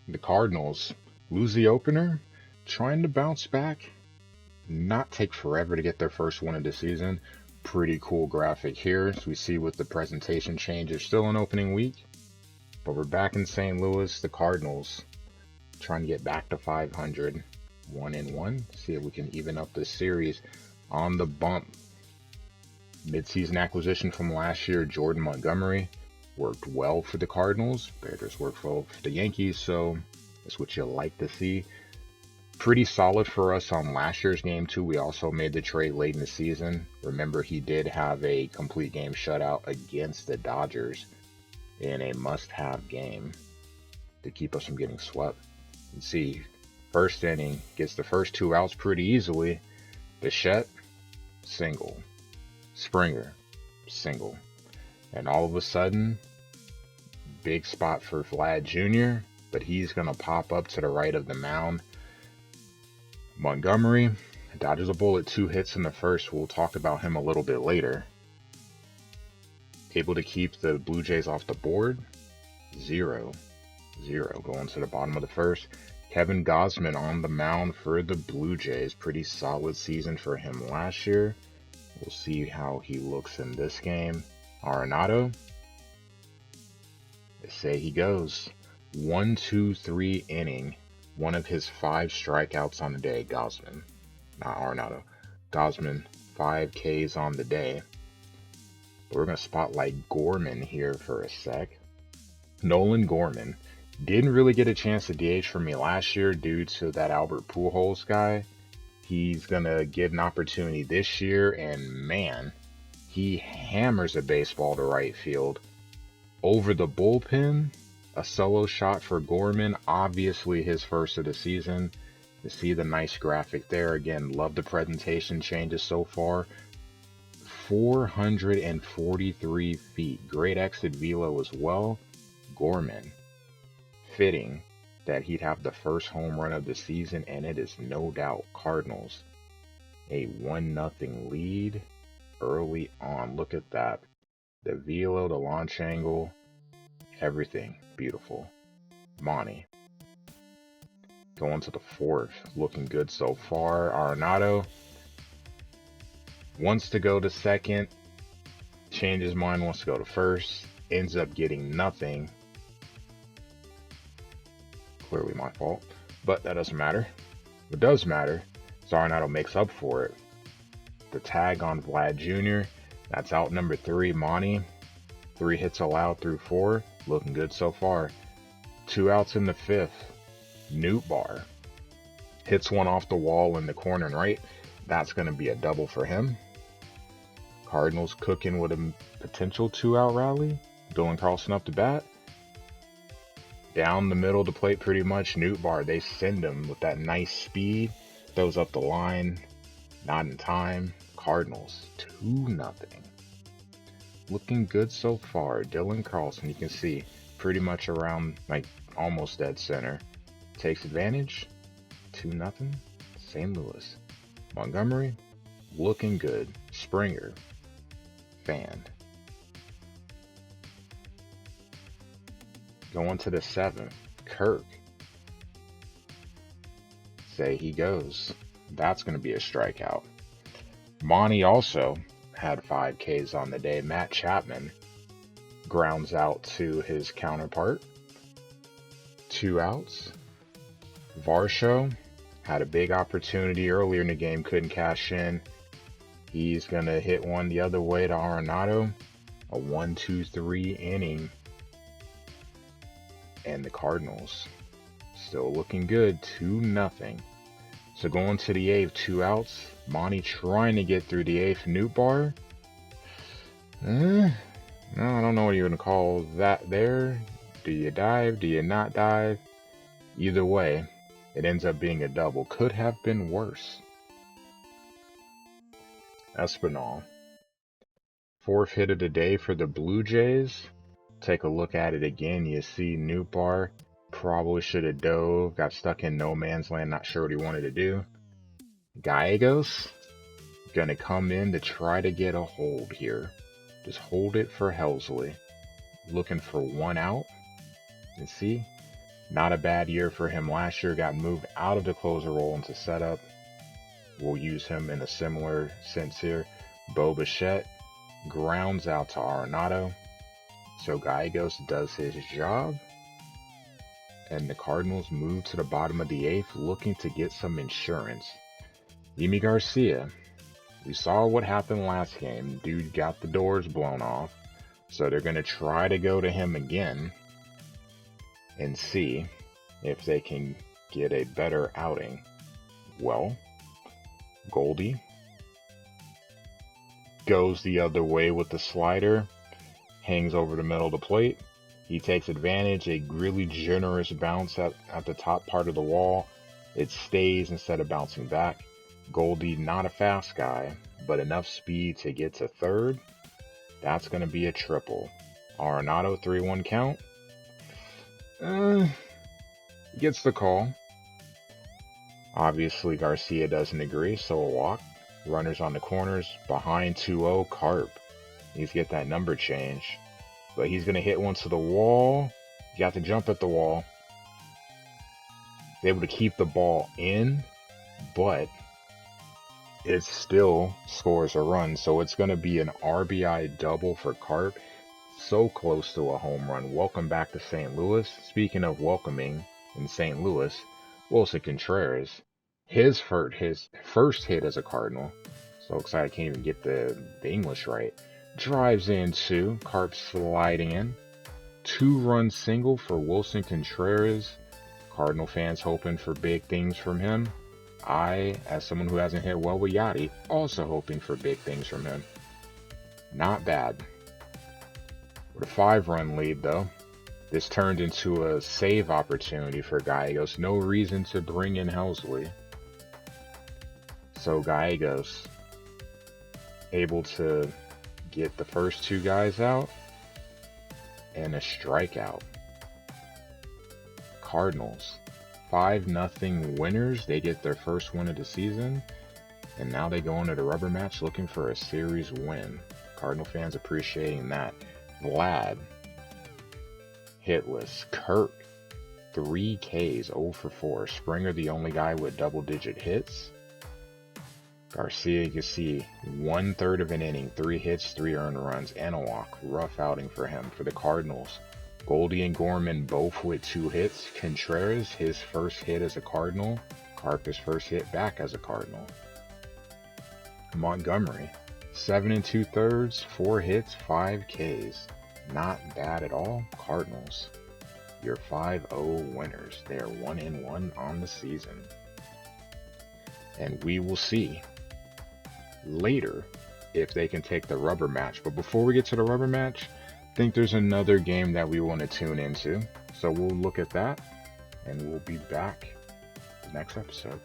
The Cardinals lose the opener, trying to bounce back, not take forever to get their first win of the season. Pretty cool graphic here. As we see with the presentation changes, still an opening week, but we're back in St. Louis. The Cardinals trying to get back to 500, 1-1. See if we can even up this series on the bump. Midseason acquisition from last year, Jordan Montgomery, worked well for the Cardinals. Bears worked well for the Yankees, so that's what you like to see. Pretty solid for us on last year's game too. We also made the trade late in the season. Remember, he did have a complete game shutout against the Dodgers in a must-have game to keep us from getting swept. You see, first inning, gets the first 2 outs pretty easily. Bichette, single. Springer, single. And all of a sudden, big spot for Vlad Jr., but he's going to pop up to the right of the mound. Montgomery dodges a bullet, 2 hits in the first. We'll talk about him a little bit later. Able to keep the Blue Jays off the board. 0-0 going to the bottom of the first. Kevin Gausman on the mound for the Blue Jays. Pretty solid season for him last year. We'll see how he looks in this game. Arenado. They say he goes 1-2-3 inning. One of his 5 strikeouts on the day. Gausman, not Arenado. Gausman, 5 Ks on the day. But we're going to spotlight Gorman here for a sec. Nolan Gorman didn't really get a chance to DH for me last year due to that Albert Pujols guy. He's going to get an opportunity this year, and man, he hammers a baseball to right field. Over the bullpen, a solo shot for Gorman, obviously his first of the season. You see the nice graphic there. Again, love the presentation changes so far. 443 feet. Great exit velo as well. Gorman, fitting that he'd have the first home run of the season, and it is no doubt Cardinals a 1-0 lead early on. Look at that. The velo, the launch angle, everything beautiful. Monty going to the 4th, looking good so far. Arenado wants to go to second, changes his mind, wants to go to first, ends up getting nothing. Clearly my fault, but that doesn't matter. What does matter is Arenado makes up for it. The tag on Vlad Jr., that's out number 3. Monty, 3 hits allowed through 4, looking good so far. 2 outs in the 5th. Nootbaar hits one off the wall in the corner and right. That's going to be a double for him. Cardinals cooking with a potential 2-out rally. Dylan Carlson up to bat. Down the middle of the plate pretty much. Nootbaar, they send him with that nice speed. Throws up the line. Not in time. Cardinals 2-0. Looking good so far. Dylan Carlson, you can see pretty much around like almost dead center. Takes advantage. 2-0. St. Louis. Montgomery, looking good. Springer, fanned. Going to the 7th. Kirk. Say he goes. That's going to be a strikeout. Monty also had 5 Ks on the day. Matt Chapman grounds out to his counterpart. 2 outs. Varsho had a big opportunity earlier in the game, couldn't cash in. He's going to hit one the other way to Arenado. A 1-2-3 inning. And the Cardinals still looking good, 2-0. So going to the 8th, 2 outs. Monty trying to get through the 8th. Nootbaar. No, I don't know what you're going to call that there. Do you dive? Do you not dive? Either way, it ends up being a double. Could have been worse. Espinal. 4th hit of the day for the Blue Jays. Take a look at it again. You see Nootbaar probably should have dove. Got stuck in no man's land. Not sure what he wanted to do. Gallegos gonna come in to try to get a hold here. Just hold it for Helsley. Looking for 1 out. And see, Not a bad year for him last year. Got moved out of the closer role into setup. We'll use him in a similar sense here. Bo Bichette grounds out to Arenado. So Gallegos does his job. And the Cardinals move to the bottom of the 8th, looking to get some insurance. Yimi Garcia. We saw what happened last game. Dude got the doors blown off. So they're going to try to go to him again and see if they can get a better outing. Well, Goldie goes the other way with the slider, hangs over the middle of the plate. He takes advantage, a really generous bounce at the top part of the wall. It stays instead of bouncing back. Goldie, not a fast guy, but enough speed to get to third. That's going to be a triple. Arenado, 3-1 count. Gets the call. Obviously, Garcia doesn't agree, so a walk. Runners on the corners. Behind 2-0, Carp. Needs to get that number change. But he's going to hit one to the wall. He got to jump at the wall. He's able to keep the ball in, but it still scores a run. So it's going to be an RBI double for Carp. So close to a home run. Welcome back to St. Louis. Speaking of welcoming in St. Louis, Wilson Contreras, his first hit as a Cardinal. So excited I can't even get the English right. Drives in 2. Carp sliding in. 2-run single for Wilson Contreras. Cardinal fans hoping for big things from him. I, as someone who hasn't hit well with Yachty, also hoping for big things from him. Not bad. With a 5-run lead, though, this turned into a save opportunity for Gallegos. No reason to bring in Helsley. So Gallegos able to get the first 2 guys out and a strikeout. Cardinals, 5-0 winners. They get their first win of the season, and now they go into the rubber match looking for a series win. Cardinal fans appreciating that. Vlad, hitless. Kirk, 3 Ks, 0 for 4. Springer, the only guy with double-digit hits. Garcia, you can see 1/3 of an inning, 3 hits, 3 earned runs, and a walk. Rough outing for him. For the Cardinals, Goldie and Gorman both with 2 hits. Contreras, his first hit as a Cardinal. Carp, his first hit back as a Cardinal. Montgomery, 7 2/3, 4 hits, 5 Ks. Not bad at all. Cardinals, your 5-0 winners. They are 1-1 on the season. And we will see later if they can take the rubber match. But before we get to the rubber match, I think there's another game that we want to tune into. So we'll look at that, and we'll be back the next episode.